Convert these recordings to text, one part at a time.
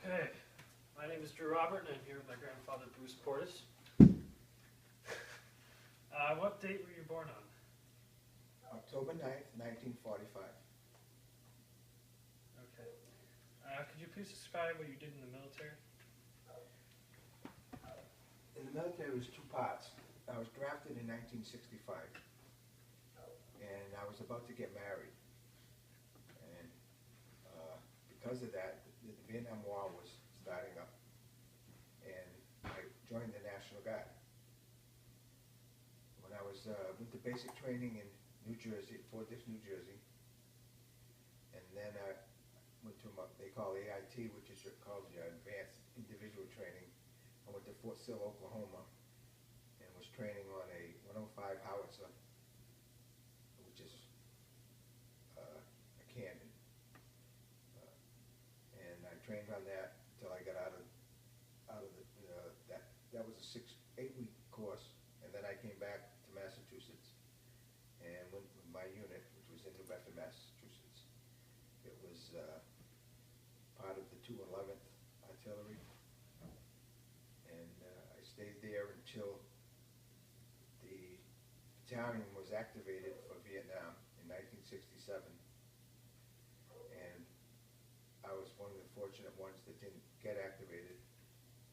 Okay, my name is Drew Robert, and I'm here with my grandfather, Bruce Portis. What date were you born on? October 9th, 1945. Okay. Could you please describe what you did in the military? In the military, it was two parts. I was drafted in 1965, and I was about to get married. And because of that, the Vietnam War was starting up, and I joined the National Guard. When I was went to basic training in New Jersey, Fort Dix, New Jersey, and then I went to what they call AIT, which is called your Advanced Individual Training. I went to Fort Sill, Oklahoma, and was training on a 105 howitzer, which is a cannon. And I trained on that until I got out of the that was a 8-week course, and then I came back to Massachusetts and went with my unit, which was in New Bedford, Massachusetts. It was part of the 211th Artillery, and I stayed there until the battalion was activated for Vietnam in 1967, and I was one of the fortunate ones that didn't get activated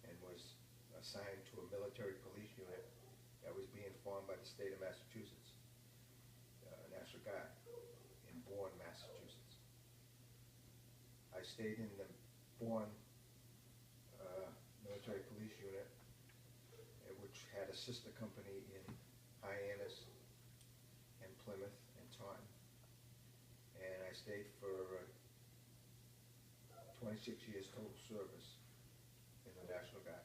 and was assigned to a military police unit that was being formed by the state of Massachusetts, National Guard, in Bourne, Massachusetts. I stayed in the Bourne military police unit, which had a sister company in Hyannis and Plymouth and Taunton. And I stayed for 26 years total service in the National Guard.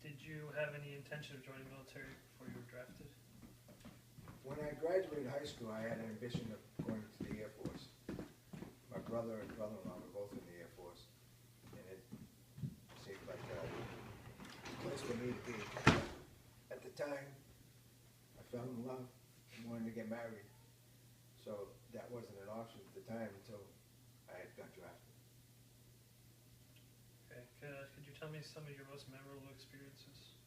Did you have any intention of joining the military before you were drafted? When I graduated high school, I had an ambition of going to the Air Force. My brother and brother-in-law were both in the Air Force, and it seemed like a place for me to be. At the time, I fell in love and wanted to get married, so that wasn't an option at the time until I got drafted. Okay, could you tell me some of your most memorable experiences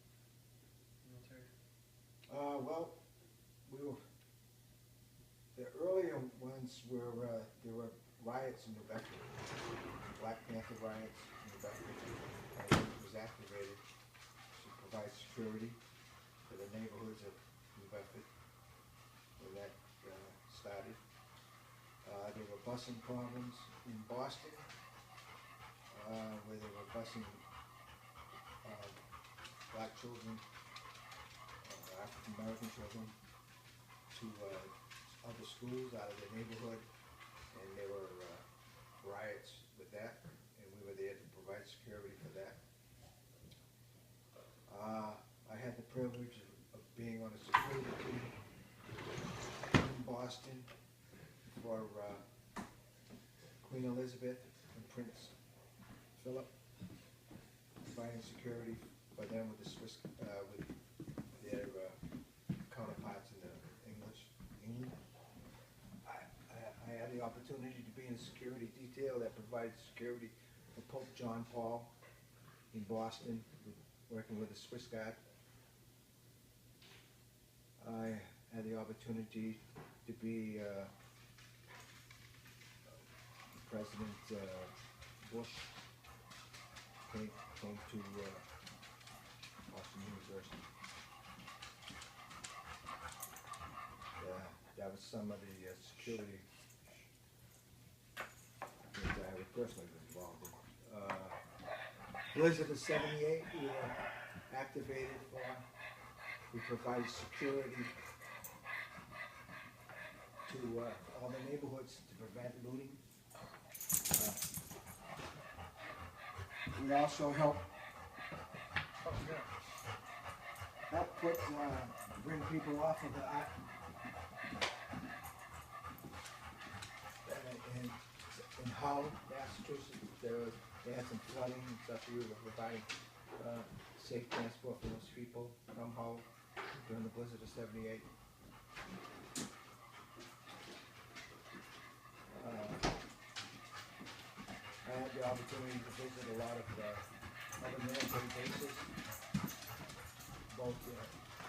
in the military? Well, the earlier ones were, there were riots in New Bedford, Black Panther riots in New Bedford. I was activated to provide security for the neighborhoods of New Bedford when that started. There were busing problems in Boston, where they were busing black children, African American children, to other schools out of their neighborhood, and there were riots with that, and we were there to provide security for that. I had the privilege of being on a security team in Boston for Queen Elizabeth and Prince Philip, providing security for them with the Swiss, with their counterparts in England. I had the opportunity to be in a security detail that provided security for Pope John Paul in Boston, working with the Swiss Guard. I had the opportunity to be President Bush came to Boston University. That was some of the security things I was personally involved in. Blizzard of '78, we were activated for. We provided security to all the neighborhoods to prevent looting. We also help bring people off of the in Hull, Massachusetts. They had some flooding and stuff. We were providing safe transport for those people from Hull during the blizzard of '78. opportunity to visit a lot of other military bases, both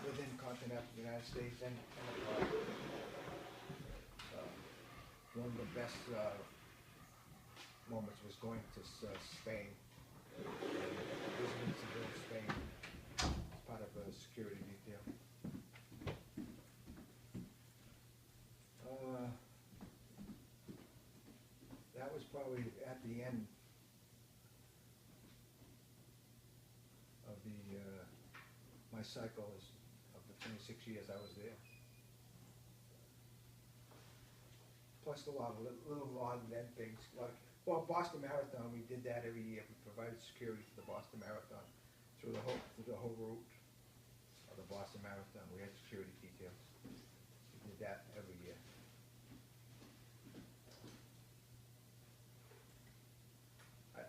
within continental United States and abroad. One of the best moments was going to Spain, visiting Seville, Spain, as part of a security detail. That was probably at the end of my cycle of the 26 years I was there. Plus a lot of little odd and end things. Well, Boston Marathon, we did that every year. We provided security for the Boston Marathon through the whole route of the Boston Marathon. We had security details. We did that every year.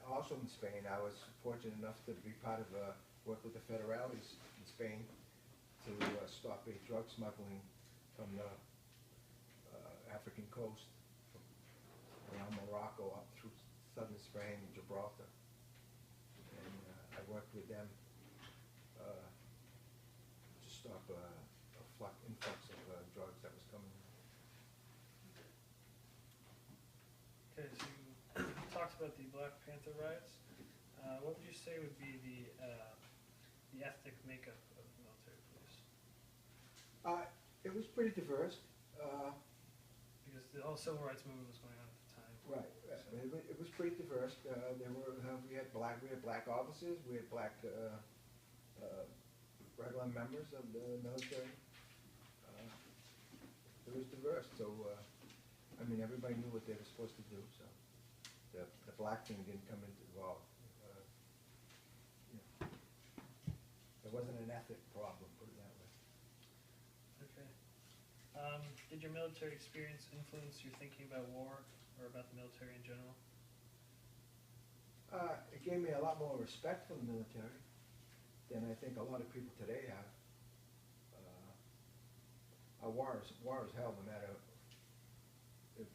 Also in Spain, I was fortunate enough to be part of work with the federales in Spain to stop a drug smuggling from the African coast, around Morocco up through southern Spain and Gibraltar. And I worked with them to stop a influx of drugs that was coming in. Okay, so you talked about the Black Panther riots. What would you say would be the ethnic makeup of the military police? It was pretty diverse. Because the whole civil rights movement was going on at the time. Right. It was pretty diverse. We had black officers. We had black regular members of the military. It was diverse. So I mean, everybody knew what they were supposed to do. So the black thing didn't come into involved. It wasn't an ethnic problem, put it that way. Okay. Did your military experience influence your thinking about war or about the military in general? It gave me a lot more respect for the military than I think a lot of people today have. War is hell, no matter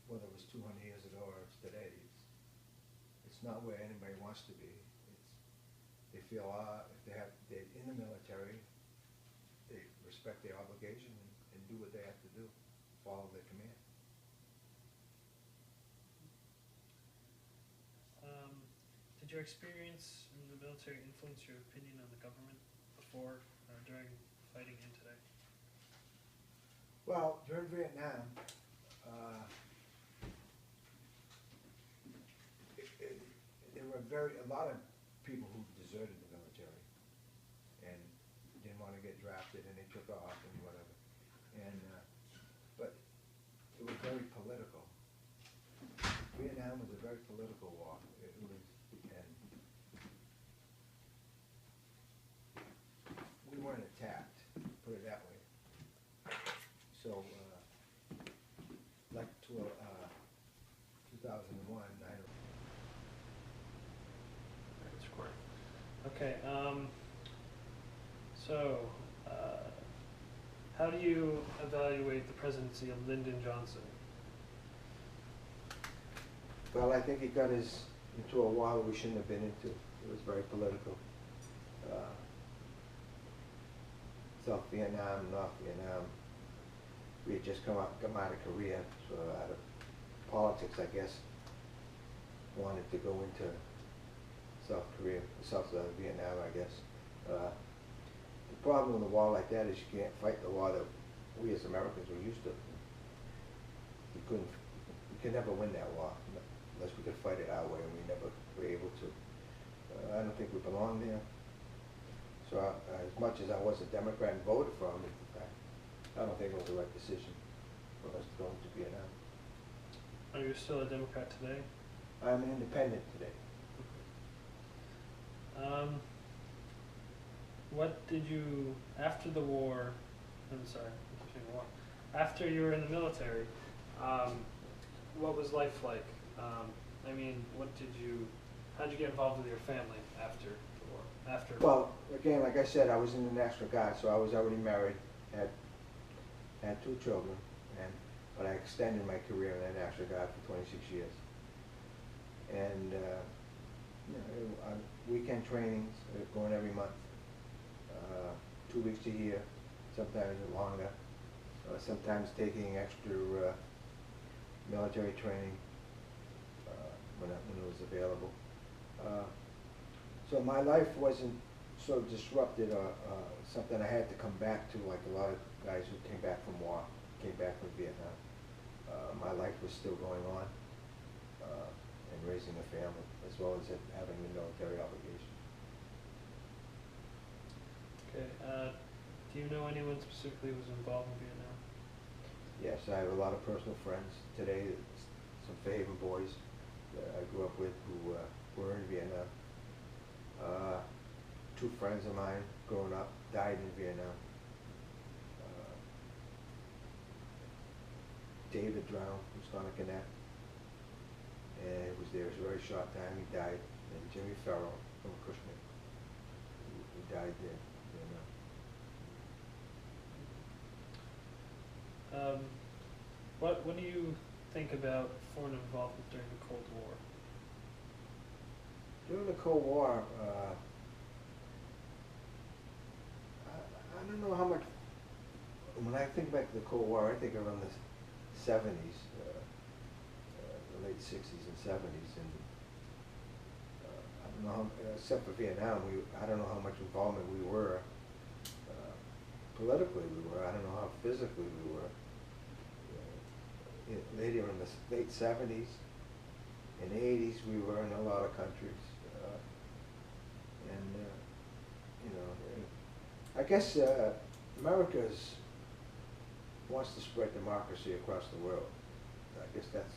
whether it was 200 years ago or it's today. It's not where anybody wants to be. They feel if they're in the military, they respect their obligation and do what they have to do, follow their command. Did your experience in the military influence your opinion on the government before or during fighting in today? Well, during Vietnam, there were a lot of people who deserted the military and didn't want to get drafted, and they took off and whatever. And but it was very political. Vietnam was a very political war. It was, and we weren't attacked, put it that way. So, like 2001, That's recording. Okay. So, how do you evaluate the presidency of Lyndon Johnson? well, I think he got us into a war we shouldn't have been into. It was very political. South Vietnam, North Vietnam. We had just come out of Korea, so out of politics, I guess, wanted to go into South Vietnam, I guess. The problem with a war like that is you can't fight the war that we as Americans were used to. We could never win that war unless we could fight it our way, and we never were able to. I don't think we belong there. So as much as I was a Democrat and voted for him, I don't think it was the right decision for us to go into Vietnam. Are you still a Democrat today? I'm an independent today. What did you, after the war, I'm sorry, after you were in the military, what was life like? I mean, how did you get involved with your family after the war? Well, again, like I said, I was in the National Guard, so I was already married, had 2 children, but I extended my career in the National Guard for 26 years. And You know, weekend trainings, going every month, 2 weeks a year, sometimes longer, sometimes taking extra military training when it was available. So my life wasn't so disrupted or something I had to come back to like a lot of guys who came back from war, came back from Vietnam. My life was still going on and raising a family as well as having the military obligation. Okay. Do you know anyone specifically who was involved in Vietnam? Yes, I have a lot of personal friends today, some Fayetteville boys that I grew up with who were in Vietnam. 2 friends of mine growing up died in Vietnam. David drowned from Sonic Connect, and he was there a very short time, he died. And Jimmy Carroll from Cushman, who died there in Vietnam. What do you think about foreign involvement during the Cold War? During the Cold War, I don't know how much, when I think back to the Cold War, I think around the 70s, the late 60s and 70s, and I don't know how, except for Vietnam, I don't know how much involvement we were, politically we were, I don't know how physically we were. Later in the late 70s and 80s, we were in a lot of countries, and you know, I guess America wants to spread democracy across the world. I guess that's,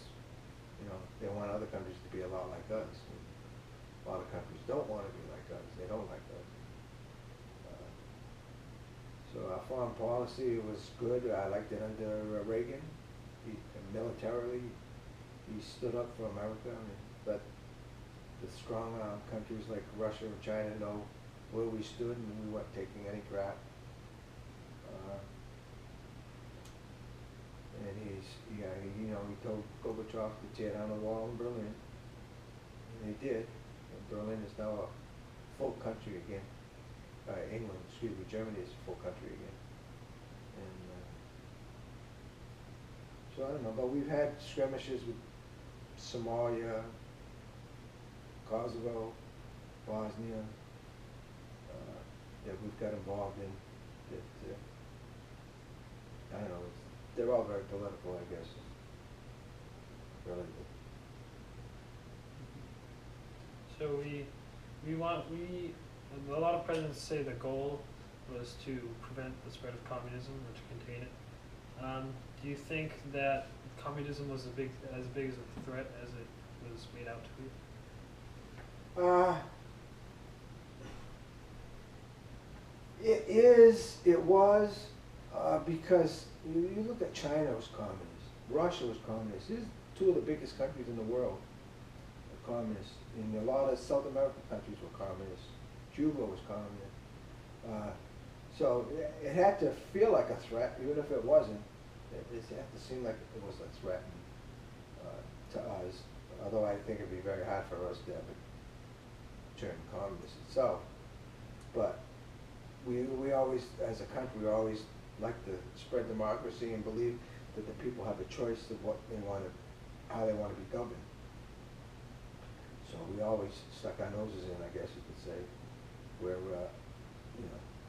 you know, they want other countries to be a lot like us. A lot of countries don't want to be like us. They don't like us. So our foreign policy was good. I liked it under Reagan. Militarily, he stood up for America and let the strong countries like Russia and China know where we stood, and we weren't taking any crap. And he told Gorbachev to tear down the wall in Berlin, and he did. And Berlin is now a full country again. Germany is a full country again. And so I don't know, but we've had skirmishes with Somalia, Kosovo, Bosnia, that we've got involved in. That I don't know. They're all very political, I guess. Really. So a lot of presidents say the goal was to prevent the spread of communism or to contain it. Do you think that communism was as big as a threat as it was made out to be? It was, because you look at China was communist, Russia was communist. These are 2 of the biggest countries in the world are communist. And a lot of South American countries were communist. Cuba was communist. So it had to feel like a threat, even if it wasn't. It had to seem like it was a threat to us, although I think it'd be very hard for us to ever turn communist itself. But we always, as a country, we always like to spread democracy and believe that the people have a choice of what they want to, how they want to be governed. So we always stuck our noses in, I guess you could say, where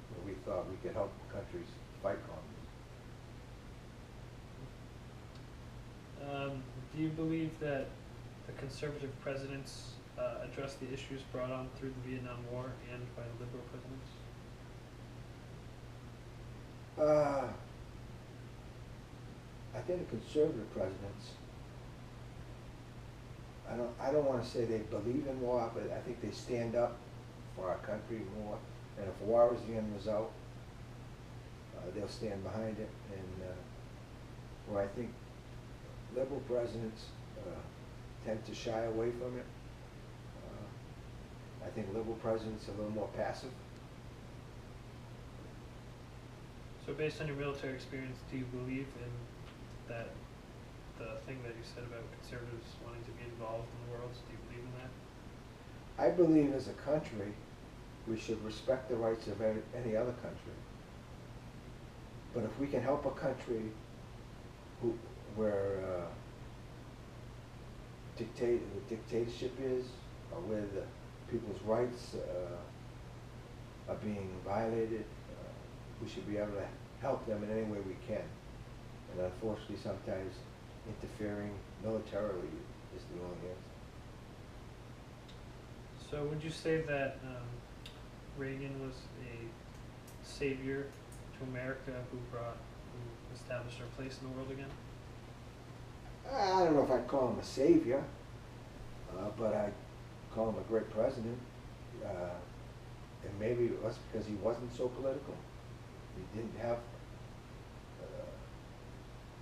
where we thought we could help countries fight communism. Do you believe that the conservative presidents addressed the issues brought on through the Vietnam War and by the liberal presidents? I think the conservative presidents, I don't want to say they believe in war, but I think they stand up for our country more. And if war is the end result, they'll stand behind it. And where I think liberal presidents tend to shy away from it. I think liberal presidents are a little more passive. So based on your military experience, do you believe in that, the thing that you said about conservatives wanting to be involved in the world, do you believe in that? I believe as a country, we should respect the rights of any other country. But if we can help a country where the dictatorship is, or where the people's rights are being violated, we should be able to help them in any way we can. And unfortunately, sometimes interfering militarily is the only answer. So would you say that Reagan was a savior to America who established our place in the world again? I don't know if I'd call him a savior, but I'd call him a great president. And maybe it was because he wasn't so political. He didn't have,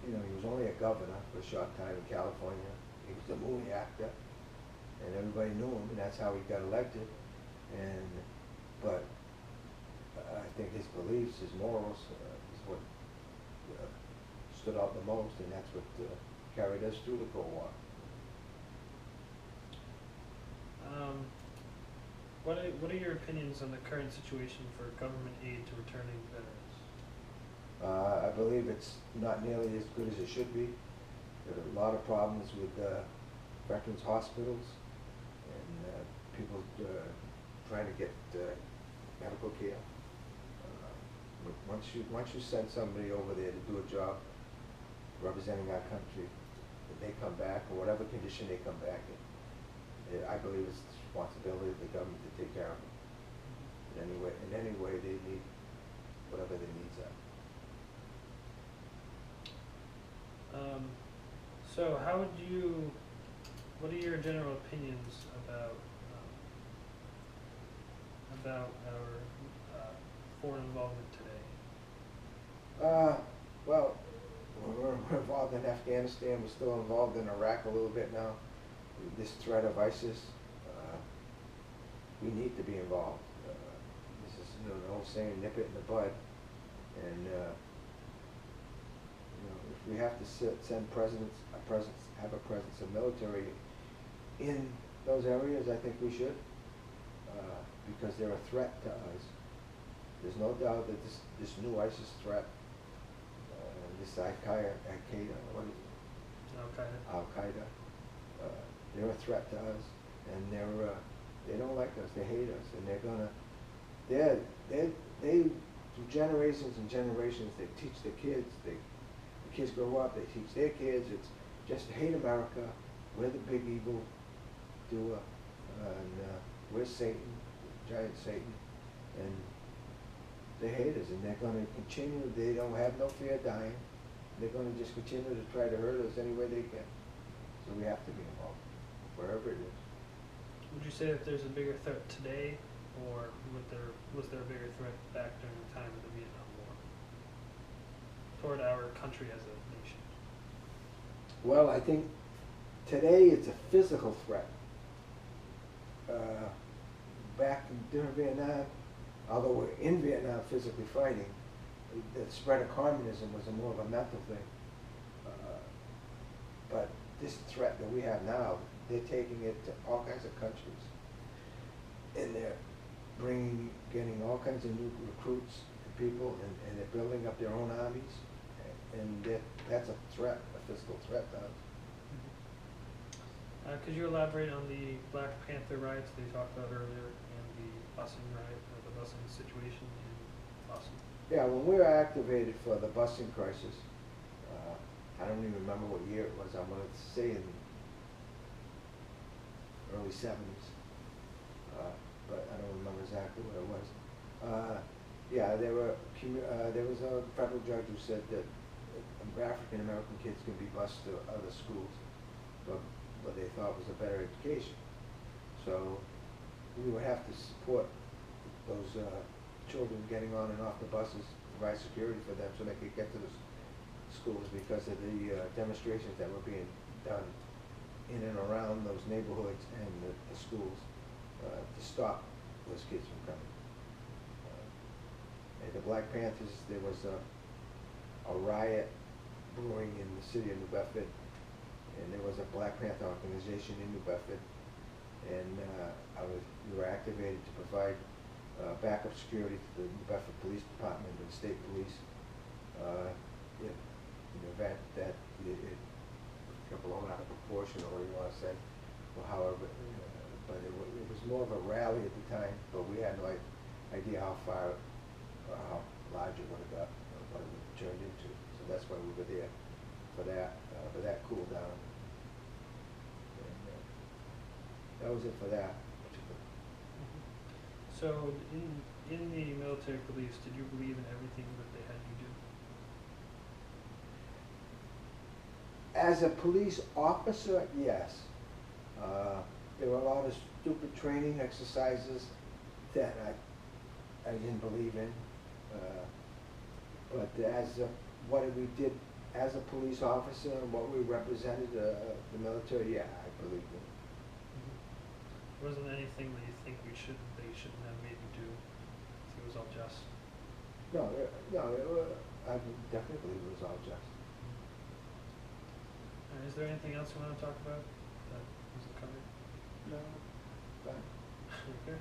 he was only a governor for a short time in California. He was a movie actor, and everybody knew him, and that's how he got elected. But I think his beliefs, his morals, is what stood out the most, and that's what carried us through the Cold War. What are your opinions on the current situation for government aid to returning veterans? I believe it's not nearly as good as it should be. There are a lot of problems with veterans hospitals and people trying to get medical care. Once you send somebody over there to do a job representing our country, and they come back, or whatever condition they come back in, I believe it's the responsibility of the government to take care of them in any way they need, whatever their needs are. So what are your general opinions about our foreign involvement today? Well, we're involved in Afghanistan. We're still involved in Iraq a little bit now. This threat of ISIS, we need to be involved. This is the old saying, nip it in the bud. And if we have to send have a presence of military in those areas, I think we should, because they're a threat to us. There's no doubt that this new ISIS threat, this Al-Qaeda, what is it? Al-Qaeda. They're a threat to us, and they don't like us. They hate us, and they through generations and generations, they teach the kids. The kids grow up. They teach their kids. It's just hate America. We're the big evil doer, and we're Satan, giant Satan, and they hate us, and they're going to continue. They don't have no fear of dying. They're going to just continue to try to hurt us any way they can. So we have to be involved, wherever it is. Would you say that there's a bigger threat today, or was there a bigger threat back during the time of the Vietnam War toward our country as a nation? Well, I think today it's a physical threat. Back during Vietnam, although we're in Vietnam physically fighting, the spread of communism was more of a mental thing. But this threat that we have now, they're taking it to all kinds of countries. And they're getting all kinds of new recruits and people, and they're building up their own armies. And that's a threat, a physical threat to us. Could you elaborate on the Black Panther riots they talked about earlier and the busing riot, or the busing situation in Boston? Yeah, when we were activated for the busing crisis, I don't even remember what year it was. I'm going to say in early 70s, but I don't remember exactly what it was. Yeah, there was a federal judge who said that African American kids can be bused to other schools, but what they thought was a better education. So we would have to support those children getting on and off the buses, provide security for them so they could get to the schools, because of the demonstrations that were being done in and around those neighborhoods and the schools to stop those kids from coming. And the Black Panthers, there was a riot brewing in the city of New Bedford, and there was a Black Panther organization in New Bedford, and we were activated to provide backup security to the New Bedford Police Department and State Police in the event that it got blown out of proportion, or what you want to say, or however. But it was more of a rally at the time, but we had no idea how far or how large it would have got, or what it would have turned into. So that's why we were there for that cool down. And, that was it for that. So in the military police, did you believe in everything that they had you do? As a police officer, yes. There were a lot of stupid training exercises that I didn't believe in. But what we did as a police officer and what we represented the military, yeah, I believed in. Wasn't anything that you think they shouldn't have made you do? It was all just. No, I definitely believe it was all just. Is there anything else you want to talk about that wasn't covered? No, fine. Okay.